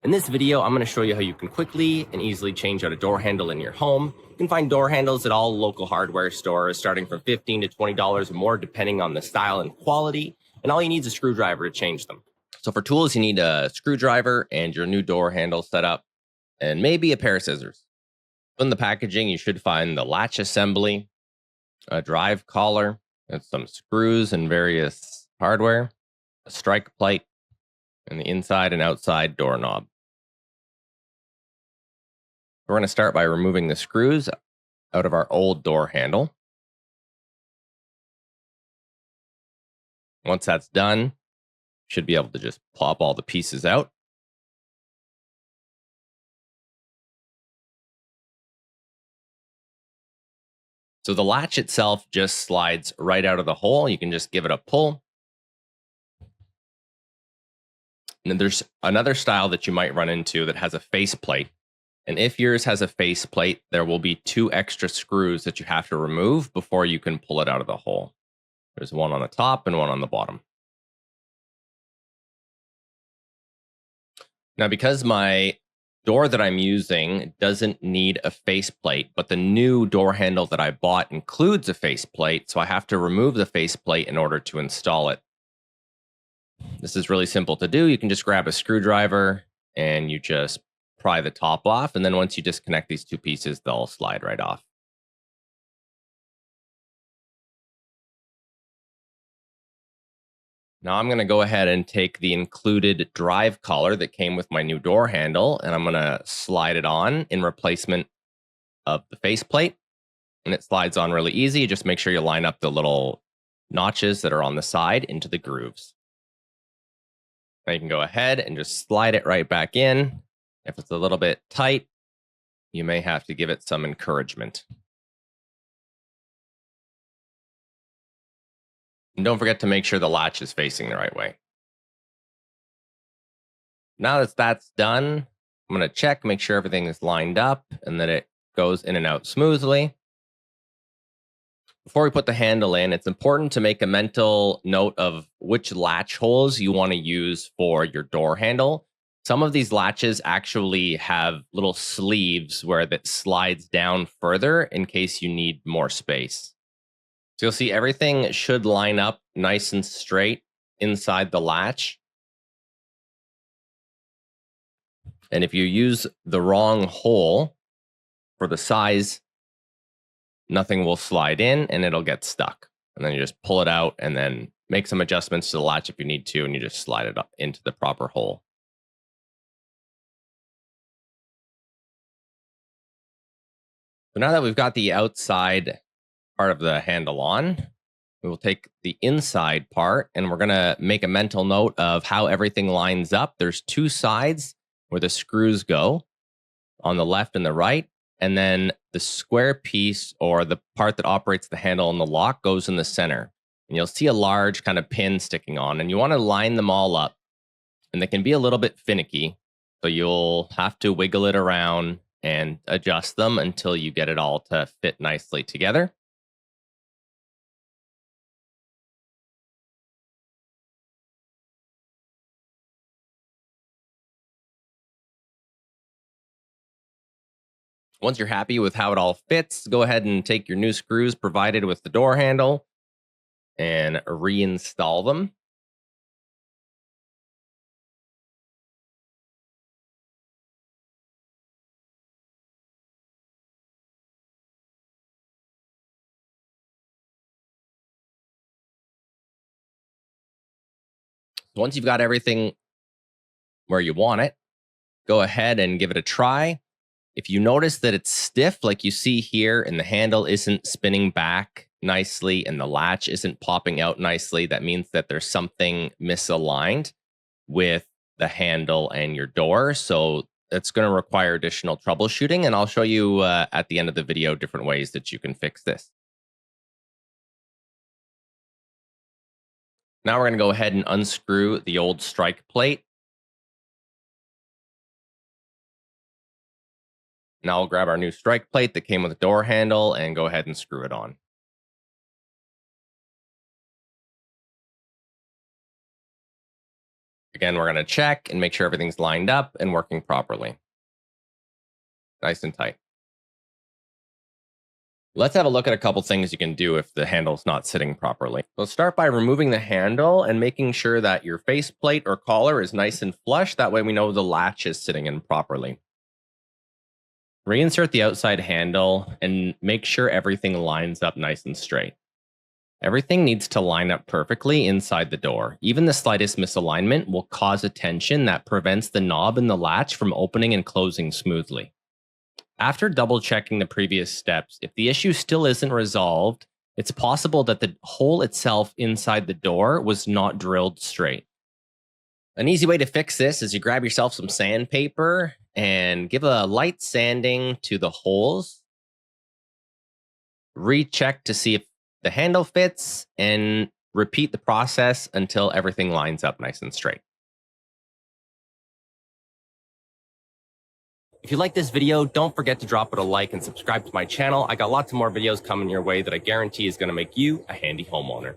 In this video, I'm going to show you how you can quickly and easily change out a door handle in your home. You can find door handles at all local hardware stores, starting from $15 to $20 or more, depending on the style and quality. And all you need is a screwdriver to change them. So for tools, you need a screwdriver and your new door handle set up, and maybe a pair of scissors. In the packaging, you should find the latch assembly, a drive collar, and some screws and various hardware, a strike plate, and the inside and outside doorknob. We're going to start by removing the screws out of our old door handle. Once that's done, you should be able to just plop all the pieces out. So the latch itself just slides right out of the hole. You can just give it a pull. And then there's another style that you might run into that has a face plate. And if yours has a face plate, there will be 2 extra screws that you have to remove before you can pull it out of the hole. There's one on the top and one on the bottom. Now, because my door that I'm using doesn't need a faceplate, but the new door handle that I bought includes a faceplate, so I have to remove the faceplate in order to install it. This is really simple to do. You can just grab a screwdriver and you just pry the top off, and then once you disconnect these 2 pieces, they'll slide right off. Now I'm going to go ahead and take the included drive collar that came with my new door handle, and I'm going to slide it on in replacement of the faceplate. And it slides on really easy. Just make sure you line up the little notches that are on the side into the grooves. Now you can go ahead and just slide it right back in. If it's a little bit tight, you may have to give it some encouragement. And don't forget to make sure the latch is facing the right way. Now that that's done, I'm going to check, make sure everything is lined up and that it goes in and out smoothly. Before we put the handle in, it's important to make a mental note of which latch holes you want to use for your door handle. Some of these latches actually have little sleeves where that slides down further in case you need more space. So you'll see everything should line up nice and straight inside the latch. And if you use the wrong hole for the size, nothing will slide in and it'll get stuck. And then you just pull it out and then make some adjustments to the latch if you need to, and you just slide it up into the proper hole. So now that we've got the outside part of the handle on, we will take the inside part and we're going to make a mental note of how everything lines up. There's 2 sides where the screws go on the left and the right. And then the square piece, or the part that operates the handle and the lock, goes in the center. And you'll see a large kind of pin sticking on, and you want to line them all up. And they can be a little bit finicky, so you'll have to wiggle it around and adjust them until you get it all to fit nicely together. Once you're happy with how it all fits, go ahead and take your new screws provided with the door handle and reinstall them. Once you've got everything where you want it, go ahead and give it a try. If you notice that it's stiff, like you see here, and the handle isn't spinning back nicely and the latch isn't popping out nicely, that means that there's something misaligned with the handle and your door. So it's going to require additional troubleshooting, and I'll show you at the end of the video different ways that you can fix this. Now we're going to go ahead and unscrew the old strike plate. Now I'll grab our new strike plate that came with a door handle and go ahead and screw it on. Again, we're going to check and make sure everything's lined up and working properly. Nice and tight. Let's have a look at a couple things you can do if the handle's not sitting properly. So start by removing the handle and making sure that your faceplate or collar is nice and flush. That way we know the latch is sitting in properly. Reinsert the outside handle and make sure everything lines up nice and straight. Everything needs to line up perfectly inside the door. Even the slightest misalignment will cause a tension that prevents the knob and the latch from opening and closing smoothly. After double checking the previous steps, if the issue still isn't resolved, it's possible that the hole itself inside the door was not drilled straight. An easy way to fix this is you grab yourself some sandpaper and give a light sanding to the holes. Recheck to see if the handle fits and repeat the process until everything lines up nice and straight. If you like this video, don't forget to drop it a like and subscribe to my channel. I got lots of more videos coming your way that I guarantee is going to make you a handy homeowner.